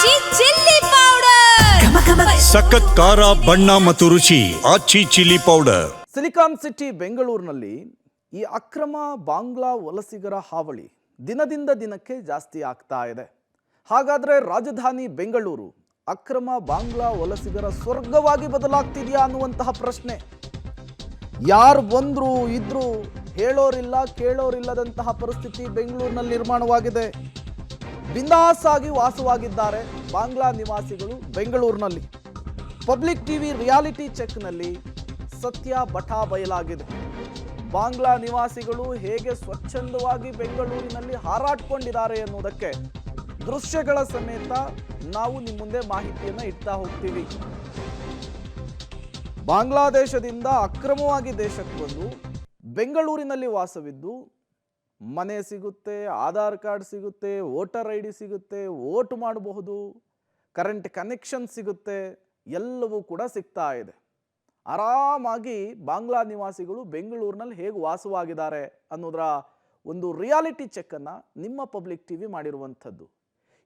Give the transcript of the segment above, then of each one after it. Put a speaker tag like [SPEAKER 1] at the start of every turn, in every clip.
[SPEAKER 1] ಆಚಿ chilli powder
[SPEAKER 2] ಸಖತ್ ಖಾರ ಬಣ್ಣ ಮತ್ತು ರುಚಿ ಆಚಿ ಚಿಲ್ಲಿ ಪೌಡರ್.
[SPEAKER 3] ಸಿಲಿಕಾನ್ ಸಿಟಿ ಬೆಂಗಳೂರಿನಲ್ಲಿ ಈ ಅಕ್ರಮ ಬಾಂಗ್ಲಾ ವಲಸಿಗರ ಹಾವಳಿ ದಿನದಿಂದ ದಿನಕ್ಕೆ ಜಾಸ್ತಿ ಆಗ್ತಾ ಇದೆ. ಹಾಗಾದ್ರೆ ರಾಜಧಾನಿ ಬೆಂಗಳೂರು ಅಕ್ರಮ ಬಾಂಗ್ಲಾ ವಲಸಿಗರ ಸ್ವರ್ಗವಾಗಿ ಬದಲಾಗ್ತಿದೆಯಾ ಅನ್ನುವಂತಹ ಪ್ರಶ್ನೆ. ಯಾರು ಬಂದ್ರು ಇದ್ರು ಹೇಳೋರಿಲ್ಲ ಕೇಳೋರಿಲ್ಲದಂತಹ ಪರಿಸ್ಥಿತಿ ಬೆಂಗಳೂರಿನಲ್ಲಿ ನಿರ್ಮಾಣವಾಗಿದೆ. ಬಿಂದಾಸ್ ಆಗಿ ವಾಸವಾಗಿದ್ದಾರೆ ಬಾಂಗ್ಲಾ ನಿವಾಸಿಗಳು ಬೆಂಗಳೂರಿನಲ್ಲಿ. ಪಬ್ಲಿಕ್ ಟಿವಿ ರಿಯಾಲಿಟಿ ಚೆಕ್ನಲ್ಲಿ ಸತ್ಯ ಬಟಾ ಬಯಲಾಗಿದೆ. ಬಾಂಗ್ಲಾ ನಿವಾಸಿಗಳು ಹೇಗೆ ಸ್ವಚ್ಛಂದವಾಗಿ ಬೆಂಗಳೂರಿನಲ್ಲಿ ಹಾರಾಡ್ಕೊಂಡಿದ್ದಾರೆ ಎನ್ನುವುದಕ್ಕೆ ದೃಶ್ಯಗಳ ಸಮೇತ ನಾವು ನಿಮ್ಮ ಮುಂದೆ ಮಾಹಿತಿಯನ್ನು ಇಡ್ತಾ ಹೋಗ್ತೀವಿ. ಬಾಂಗ್ಲಾದೇಶದಿಂದ ಅಕ್ರಮವಾಗಿ ದೇಶಕ್ಕೆ ಬಂದು ಬೆಂಗಳೂರಿನಲ್ಲಿ ವಾಸವಿದ್ದು ಮನೆ ಸಿಗುತ್ತೆ, ಆಧಾರ್ ಕಾರ್ಡ್ ಸಿಗುತ್ತೆ, ವೋಟರ್ ಐ ಡಿ ಸಿಗುತ್ತೆ, ವೋಟ್ ಮಾಡಬಹುದು, ಕರೆಂಟ್ ಕನೆಕ್ಷನ್ ಸಿಗುತ್ತೆ, ಎಲ್ಲವೂ ಕೂಡ ಸಿಗ್ತಾ ಇದೆ. ಆರಾಮಾಗಿ ಬಾಂಗ್ಲಾ ನಿವಾಸಿಗಳು ಬೆಂಗಳೂರಿನಲ್ಲಿ ಹೇಗೆ ವಾಸವಾಗಿದ್ದಾರೆ ಅನ್ನೋದರ ಒಂದು ರಿಯಾಲಿಟಿ ಚೆಕ್ಕನ್ನು ನಿಮ್ಮ ಪಬ್ಲಿಕ್ ಟಿವಿ ಮಾಡಿರುವಂಥದ್ದು.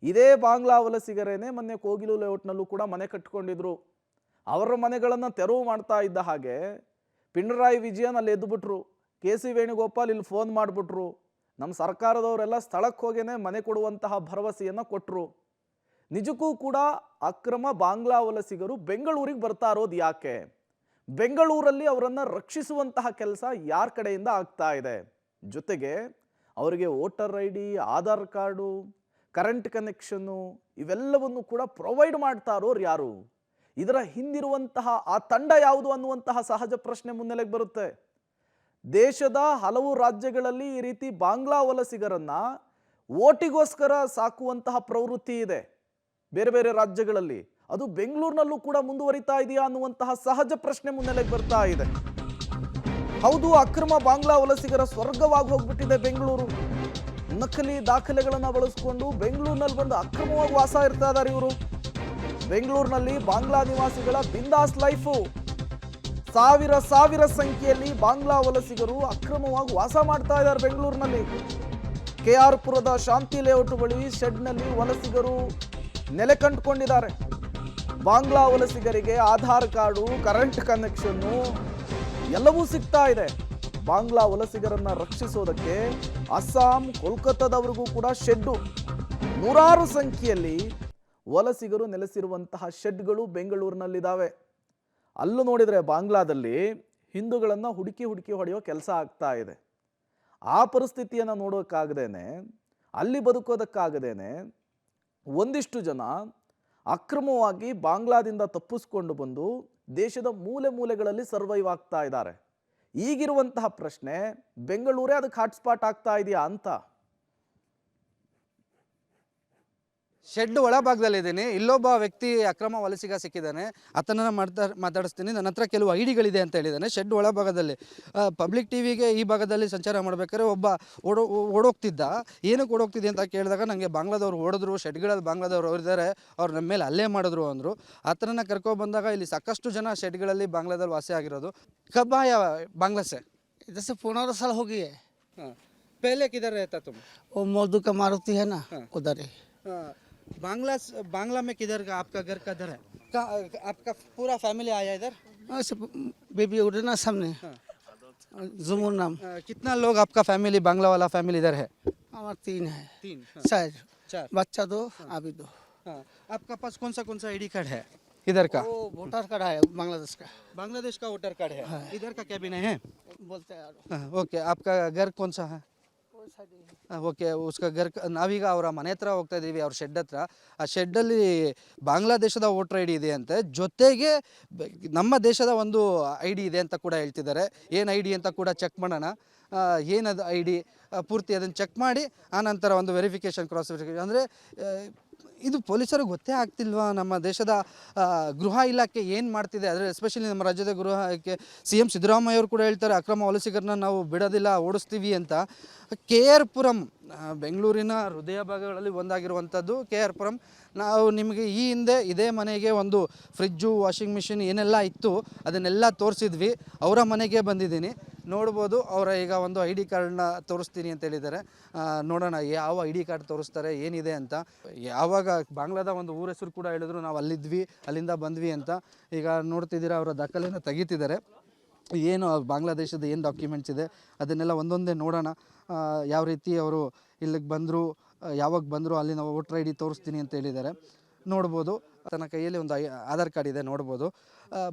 [SPEAKER 3] ಇದೇ ಬಾಂಗ್ಲಾ ವಲಸಿಗರೇನೆ ಮೊನ್ನೆ ಕೋಗಿಲು ಲೇಔಟ್ನಲ್ಲೂ ಕೂಡ ಮನೆ ಕಟ್ಕೊಂಡಿದ್ರು. ಅವರ ಮನೆಗಳನ್ನು ತೆರವು ಮಾಡ್ತಾ ಇದ್ದ ಹಾಗೆ ಪಿಣರಾಯಿ ವಿಜಯನ್ ಅಲ್ಲಿ ಎದ್ದುಬಿಟ್ರು. ಕೆ.ಸಿ. ವೇಣುಗೋಪಾಲ್ ಇಲ್ಲಿ ಫೋನ್ ಮಾಡಿಬಿಟ್ರು. ನಮ್ಮ ಸರ್ಕಾರದವರೆಲ್ಲ ಸ್ಥಳಕ್ಕೆ ಹೋಗೇನೆ ಮನೆ ಕೊಡುವಂತಹ ಭರವಸೆಯನ್ನು ಕೊಟ್ಟರು. ನಿಜಕ್ಕೂ ಕೂಡ ಅಕ್ರಮ ಬಾಂಗ್ಲಾ ವಲಸಿಗರು ಬೆಂಗಳೂರಿಗೆ ಬರ್ತಾ ಇರೋದು ಯಾಕೆ? ಬೆಂಗಳೂರಲ್ಲಿ ಅವರನ್ನು ರಕ್ಷಿಸುವಂತಹ ಕೆಲಸ ಯಾರ ಕಡೆಯಿಂದ ಆಗ್ತಾ ಇದೆ? ಜೊತೆಗೆ ಅವರಿಗೆ voter I D, Aadhaar card, current connection ಇವೆಲ್ಲವನ್ನು ಕೂಡ ಪ್ರೊವೈಡ್ ಮಾಡ್ತಾ ಇರೋರು ಯಾರು? ಇದರ ಹಿಂದಿರುವಂತಹ ಆ ತಂಡ ಯಾವುದು ಅನ್ನುವಂತಹ ಸಹಜ ಪ್ರಶ್ನೆ ಮುನ್ನೆಲೆಗೆ ಬರುತ್ತೆ. ದೇಶದ ಹಲವು ರಾಜ್ಯಗಳಲ್ಲಿ ಈ ರೀತಿ ಬಾಂಗ್ಲಾ ವಲಸಿಗರನ್ನ ಓಟಿಗೋಸ್ಕರ ಸಾಕುವಂತಹ ಪ್ರವೃತ್ತಿ ಇದೆ ಬೇರೆ ಬೇರೆ ರಾಜ್ಯಗಳಲ್ಲಿ. ಅದು ಬೆಂಗಳೂರಿನಲ್ಲೂ ಕೂಡ ಮುಂದುವರಿತಾ ಇದೆಯಾ ಅನ್ನುವಂತಹ ಸಹಜ ಪ್ರಶ್ನೆ ಮುನ್ನೆಲೆಗೆ ಬರ್ತಾ ಇದೆ. ಹೌದು, ಅಕ್ರಮ ಬಾಂಗ್ಲಾ ವಲಸಿಗರ ಸ್ವರ್ಗವಾಗಿ ಹೋಗ್ಬಿಟ್ಟಿದೆ ಬೆಂಗಳೂರು. ನಕಲಿ ದಾಖಲೆಗಳನ್ನು ಬಳಸಿಕೊಂಡು ಬೆಂಗಳೂರಿನಲ್ಲಿ ಬಂದು ಅಕ್ರಮವಾಗಿ ವಾಸ ಇರ್ತಾ ಇದ್ದಾರೆ ಇವರು. ಬೆಂಗಳೂರಿನಲ್ಲಿ ಬಾಂಗ್ಲಾ ನಿವಾಸಿಗಳ ಬಿಂದಾಸ್ ಲೈಫು. ಸಾವಿರ ಸಂಖ್ಯೆಯಲ್ಲಿ ಬಾಂಗ್ಲಾ ವಲಸಿಗರು ಅಕ್ರಮವಾಗಿ ವಾಸ ಮಾಡ್ತಾ ಇದ್ದಾರೆ ಬೆಂಗಳೂರಿನಲ್ಲಿ. KR ಪುರದ ಶಾಂತಿ ಲೇಔಟ್ ಬಳಿ ಶೆಡ್ನಲ್ಲಿ ವಲಸಿಗರು ನೆಲೆ ಕಂಡುಕೊಂಡಿದ್ದಾರೆ. ಬಾಂಗ್ಲಾ ವಲಸಿಗರಿಗೆ ಆಧಾರ್ ಕಾರ್ಡು, ಕರೆಂಟ್ ಕನೆಕ್ಷನ್ನು ಎಲ್ಲವೂ ಸಿಗ್ತಾ ಇದೆ. ಬಾಂಗ್ಲಾ ವಲಸಿಗರನ್ನ ರಕ್ಷಿಸೋದಕ್ಕೆ ಅಸ್ಸಾಂ, ಕೋಲ್ಕತ್ತಾದವರೆಗೂ ಕೂಡ ಶೆಡ್ಡು. ನೂರಾರು ಸಂಖ್ಯೆಯಲ್ಲಿ ವಲಸಿಗರು ನೆಲೆಸಿರುವಂತಹ ಶೆಡ್ಗಳು ಬೆಂಗಳೂರಿನಲ್ಲಿದ್ದಾವೆ. ಅಲ್ಲೂ ನೋಡಿದರೆ ಬಾಂಗ್ಲಾದಲ್ಲಿ ಹಿಂದೂಗಳನ್ನು ಹುಡುಕಿ ಹೊಡೆಯೋ ಕೆಲಸ ಆಗ್ತಾ ಇದೆ. ಆ ಪರಿಸ್ಥಿತಿಯನ್ನು ನೋಡೋಕ್ಕಾಗದೇನೆ, ಅಲ್ಲಿ ಬದುಕೋದಕ್ಕಾಗದೇನೆ ಒಂದಿಷ್ಟು ಜನ ಅಕ್ರಮವಾಗಿ ಬಾಂಗ್ಲಾದಿಂದ ತಪ್ಪಿಸ್ಕೊಂಡು ಬಂದು ದೇಶದ ಮೂಲೆಗಳಲ್ಲಿ ಸರ್ವೈವ್ ಆಗ್ತಾ ಇದ್ದಾರೆ. ಈಗಿರುವಂತಹ ಪ್ರಶ್ನೆ, ಬೆಂಗಳೂರೇ ಅದಕ್ಕೆ ಹಾಟ್ಸ್ಪಾಟ್ ಆಗ್ತಾ ಇದೆಯಾ ಅಂತ.
[SPEAKER 4] ಶೆಡ್ ಒಳಭಾಗದಲ್ಲಿದ್ದೀನಿ. ಇಲ್ಲೊಬ್ಬ ವ್ಯಕ್ತಿ ಅಕ್ರಮ ವಲಸಿಗ ಸಿಕ್ಕಿದ್ದಾನೆ. ಆತನನ್ನು ಮಾತಾಡಿಸ್ತೀನಿ. ನನ್ನ ಹತ್ರ ಕೆಲವು ಐಡಿಗಳಿದೆ ಅಂತ ಹೇಳಿದ್ದಾನೆ. ಶೆಡ್ ಒಳಭಾಗದಲ್ಲಿ ಪಬ್ಲಿಕ್ ಟಿವಿಗೆ ಈ ಭಾಗದಲ್ಲಿ ಸಂಚಾರ ಮಾಡಬೇಕಾದ್ರೆ ಒಬ್ಬ ಓಡೋಗ್ತಿದ್ದ. ಏನಕ್ಕೆ ಓಡೋಗ್ತಿದ್ದೆ ಅಂತ ಕೇಳಿದಾಗ ನನಗೆ ಬಾಂಗ್ಲಾದವ್ರು ಓಡಿದ್ರು, ಶೆಡ್ಗಳಲ್ಲಿ ಬಾಂಗ್ಲಾದವ್ರು ಇದ್ದಾರೆ, ಅವ್ರು ನಮ್ಮ ಮೇಲೆ ಹಲ್ಲೆ ಮಾಡಿದ್ರು ಅಂದರು. ಆತನನ್ನು ಕರ್ಕೊಬಂದಾಗ ಇಲ್ಲಿ ಸಾಕಷ್ಟು ಜನ ಶೆಡ್ಗಳಲ್ಲಿ ಬಾಂಗ್ಲಾದಲ್ಲಿ ವಾಸಿ ಆಗಿರೋದು. ಕಬ್ಬ ಯಾವ बांग्ला से?
[SPEAKER 5] इधर से 15 साल हो गई है।
[SPEAKER 4] हाँ, पहले किधर रहता तुम?
[SPEAKER 5] वो मौदू का मारुति है ना, उधर ही।
[SPEAKER 4] बांग्ला में किधर का आपका घर कधर है? आपका पूरा फैमिली आया इधर?
[SPEAKER 5] ऐसे बेबी उधर ना सामने, जुमूर नाम।
[SPEAKER 4] कितना लोग आपका फैमिली, बांग्ला वाला फैमिली इधर है?
[SPEAKER 5] हमारा 3 है,
[SPEAKER 4] 3
[SPEAKER 5] शायद
[SPEAKER 4] 4
[SPEAKER 5] बच्चा 2, अभी 2।
[SPEAKER 4] आपका पास कौन सा आईडी कार्ड है इधर का?
[SPEAKER 5] वो वोटर कार्ड है बांग्लादेश का।
[SPEAKER 4] बांग्लादेश का वोटर कार्ड है। इधर का कैबिन है
[SPEAKER 5] बोलते हैं
[SPEAKER 4] ओके. आपका घर कौन सा है? ಓಕೆ. ಉಸ್ಕ ಗರ್ ನಾವೀಗ ಅವರ ಮನೆ ಹತ್ರ ಹೋಗ್ತಾ ಇದ್ದೀವಿ, ಅವ್ರ ಶೆಡ್ ಹತ್ರ. ಆ ಶೆಡ್ಡಲ್ಲಿ ಬಾಂಗ್ಲಾದೇಶದ ವೋಟರ್ ಐ ಡಿ ಇದೆ ಅಂತೆ, ಜೊತೆಗೆ ನಮ್ಮ ದೇಶದ ಒಂದು ಐ ಡಿ ಇದೆ ಅಂತ ಕೂಡ ಹೇಳ್ತಿದ್ದಾರೆ. ಏನು ಐ ಡಿ ಅಂತ ಕೂಡ ಚೆಕ್ ಮಾಡೋಣ. ಏನದು ಐ ಡಿ ಪೂರ್ತಿ ಅದನ್ನು ಚೆಕ್ ಮಾಡಿ ಆನಂತರ ಒಂದು ವೆರಿಫಿಕೇಷನ್, ಕ್ರಾಸ್ ವೆರಿಫಿಕೇಷನ್. ಅಂದರೆ ಇದು ಪೊಲೀಸರಿಗೆ ಗೊತ್ತೇ ಆಗ್ತಿಲ್ವಾ ನಮ್ಮ ದೇಶದ ಗೃಹ ಇಲಾಖೆ ಏನು ಮಾಡ್ತಿದೆ? ಆದರೆ ಎಸ್ಪೆಷಲಿ ನಮ್ಮ ರಾಜ್ಯದ ಗೃಹ ಇಲಾಖೆ CM ಸಿದ್ದರಾಮಯ್ಯ ಅವರು ಕೂಡ ಹೇಳ್ತಾರೆ, ಅಕ್ರಮ ವಲಸಿಗರನ್ನ ನಾವು ಬಿಡೋದಿಲ್ಲ, ಓಡಿಸ್ತೀವಿ ಅಂತ. KR ಪುರಂ ಬೆಂಗಳೂರಿನ ಹೃದಯ ಭಾಗಗಳಲ್ಲಿ ಒಂದಾಗಿರುವಂಥದ್ದು KR ಪುರಂ. ನಾವು ನಿಮಗೆ ಈ ಹಿಂದೆ ಇದೇ ಮನೆಗೆ ಒಂದು ಫ್ರಿಜ್ಜು, ವಾಷಿಂಗ್ ಮಿಷಿನ್ ಏನೆಲ್ಲ ಇತ್ತು ಅದನ್ನೆಲ್ಲ ತೋರಿಸಿದ್ವಿ. ಅವರ ಮನೆಗೆ ಬಂದಿದ್ದೀನಿ. ನೋಡ್ಬೋದು ಅವರ ಈಗ ಒಂದು ಐ ಡಿ ಕಾರ್ಡ್ನ ತೋರಿಸ್ತೀನಿ ಅಂತ ಹೇಳಿದ್ದಾರೆ. ನೋಡೋಣ ಯಾವ ಐ ಡಿ ಕಾರ್ಡ್ ತೋರಿಸ್ತಾರೆ ಏನಿದೆ ಅಂತ. ಯಾವಾಗ ಬಾಂಗ್ಲಾದ ಒಂದು ಊರ ಹೆಸರು ಕೂಡ ಹೇಳಿದ್ರು, ನಾವು ಅಲ್ಲಿದ್ವಿ ಅಲ್ಲಿಂದ ಬಂದ್ವಿ ಅಂತ. ಈಗ ನೋಡ್ತಿದ್ದೀರಾ ಅವರ ದಾಖಲೆನ ತೆಗಿತಿದ್ದಾರೆ. ಏನು ಬಾಂಗ್ಲಾದೇಶದ ಏನು ಡಾಕ್ಯುಮೆಂಟ್ಸ್ ಇದೆ ಅದನ್ನೆಲ್ಲ ಒಂದೊಂದೇ ನೋಡೋಣ. ಯಾವ ರೀತಿ ಅವರು ಇಲ್ಲಿಗೆ ಬಂದರು, ಯಾವಾಗ ಬಂದರು, ಅಲ್ಲಿನ ವೋಟರ್ ಐ ಡಿ ತೋರಿಸ್ತೀನಿ ಅಂತ ಹೇಳಿದ್ದಾರೆ. ನೋಡ್ಬೋದು ತನ್ನ ಕೈಯಲ್ಲಿ ಒಂದು ಆಧಾರ್ ಕಾರ್ಡ್ ಇದೆ, ನೋಡ್ಬೋದು.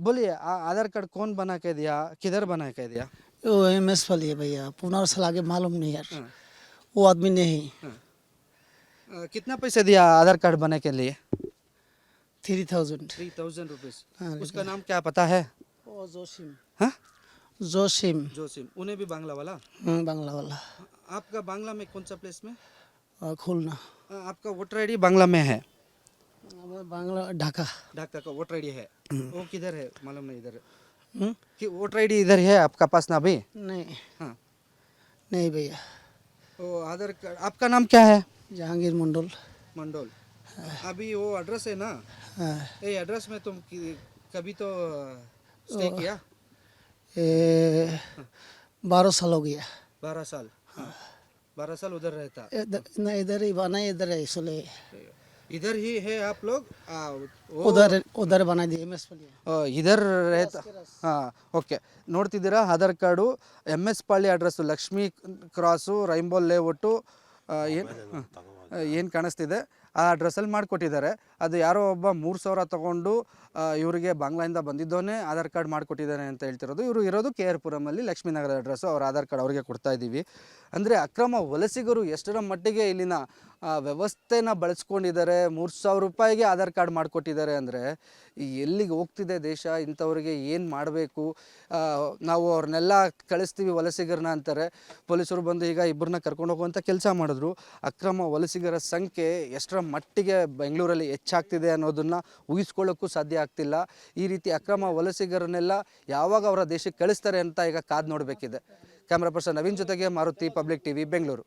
[SPEAKER 4] ಬೋಲಿಯೇ ಆಧಾರ್ कार्ड कौन बना के दिया, किधर बना के दिया?
[SPEAKER 5] वो MS वाली है भैया, 15 साल आगे मालूम नहीं यार, वो आदमी नहीं।
[SPEAKER 4] कितना पैसे दिया आधार कार्ड बनने के लिए?
[SPEAKER 5] 3000।
[SPEAKER 4] 3000 रुपीज़।
[SPEAKER 5] हाँ,
[SPEAKER 4] उसका नाम क्या पता है?
[SPEAKER 5] वो जोशिम।
[SPEAKER 4] हाँ,
[SPEAKER 5] जोशिम।
[SPEAKER 4] जोसिम। उन्हें भी बांग्ला वाला?
[SPEAKER 5] बांग्ला वाला।
[SPEAKER 4] आपका बांग्ला में कौन सा प्लेस में?
[SPEAKER 5] खुलना।
[SPEAKER 4] आपका वोटर आई डी बांग्ला में है?
[SPEAKER 5] बांग्ला ढाका।
[SPEAKER 4] ढाका का वोटर आई डी है। वो किधर है मालूम नहीं इधर
[SPEAKER 5] हम्म?
[SPEAKER 4] कि वोटर आई डी इधर है आपका पास ना अभी?
[SPEAKER 5] नहीं
[SPEAKER 4] हाँ,
[SPEAKER 5] नहीं भैया।
[SPEAKER 4] वो आधार कार्ड आपका नाम क्या है?
[SPEAKER 5] जहांगीर मंडल।
[SPEAKER 4] मंडोल। अभी वो एड्रेस है ना,
[SPEAKER 5] हाँ,
[SPEAKER 4] ये एड्रेस में तुम कभी तो स्टे किया?
[SPEAKER 5] ये 12 साल हो गया।
[SPEAKER 4] 12 साल। हाँ, 12 साल उधर रहता।
[SPEAKER 5] इधर ही बना, इधर है इसलिए
[SPEAKER 4] इधर ही है आप लोग?
[SPEAKER 5] उधर बना दिए MS वाली।
[SPEAKER 4] इधर रहता। ಹಾಂ, ಓಕೆ. ನೋಡ್ತಿದ್ದೀರಾ Aadhaar card MS Palya address, Lakshmi cross, rainbow layout, ಏನು ಕಾಣಿಸ್ತಿದೆ ಆ ಅಡ್ರೆಸ್ಸಲ್ಲಿ ಮಾಡಿಕೊಟ್ಟಿದ್ದಾರೆ. ಅದು ಯಾರೋ ಒಬ್ಬ 3000 ತೊಗೊಂಡು ಇವರಿಗೆ ಬಾಂಗ್ಲಾದಿಂದ ಬಂದಿದ್ದೋನೇ ಆಧಾರ್ ಕಾರ್ಡ್ ಮಾಡಿಕೊಟ್ಟಿದ್ದಾನೆ ಅಂತ ಹೇಳ್ತಿರೋದು. ಇವರು ಇರೋದು KR ಪುರಮಲ್ಲಿ, ಲಕ್ಷ್ಮೀನಗರ ಅಡ್ರೆಸ್ಸು. ಅವ್ರ ಆಧಾರ್ ಕಾರ್ಡ್ ಅವರಿಗೆ ಕೊಡ್ತಾ ಇದ್ದೀವಿ. ಅಂದರೆ ಅಕ್ರಮ ವಲಸಿಗರು ಎಷ್ಟರ ಮಟ್ಟಿಗೆ ಇಲ್ಲಿನ ವ್ಯವಸ್ಥೆನ ಬಳಸ್ಕೊಂಡಿದ್ದಾರೆ. 3000 ರೂಪಾಯಿಗೆ ಆಧಾರ್ ಕಾರ್ಡ್ ಮಾಡಿಕೊಟ್ಟಿದ್ದಾರೆ ಅಂದರೆ ಎಲ್ಲಿಗೆ ಹೋಗ್ತಿದೆ ದೇಶ, ಇಂಥವ್ರಿಗೆ ಏನು ಮಾಡಬೇಕು. ನಾವು ಅವ್ರನ್ನೆಲ್ಲ ಕಳಿಸ್ತೀವಿ ವಲಸಿಗರನ್ನ ಅಂತಾರೆ. ಪೊಲೀಸರು ಬಂದು ಈಗ ಇಬ್ಬರನ್ನ ಕರ್ಕೊಂಡು ಹೋಗುವಂಥ ಕೆಲಸ ಮಾಡಿದ್ರು. ಅಕ್ರಮ ವಲಸಿಗರ ಸಂಖ್ಯೆ ಎಷ್ಟರ ಮಟ್ಟಿಗೆ ಬೆಂಗಳೂರಲ್ಲಿ ಹೆಚ್ಚಾಗ್ತಿದೆ ಅನ್ನೋದನ್ನು ಊಹಿಸ್ಕೊಳ್ಳೋಕ್ಕೂ ಸಾಧ್ಯ ಆಗ್ತಿಲ್ಲ. ಈ ರೀತಿ ಅಕ್ರಮ ವಲಸಿಗರನ್ನೆಲ್ಲ ಯಾವಾಗ ಅವರ ದೇಶಕ್ಕೆ ಕಳಿಸ್ತಾರೆ ಅಂತ ಈಗ ಕಾದು ನೋಡಬೇಕಿದೆ. ಕ್ಯಾಮ್ರಾ ಪರ್ಸನ್ ನವೀನ್ ಜೊತೆಗೆ ಮಾರುತಿ, ಪಬ್ಲಿಕ್ ಟಿವಿ, ಬೆಂಗಳೂರು.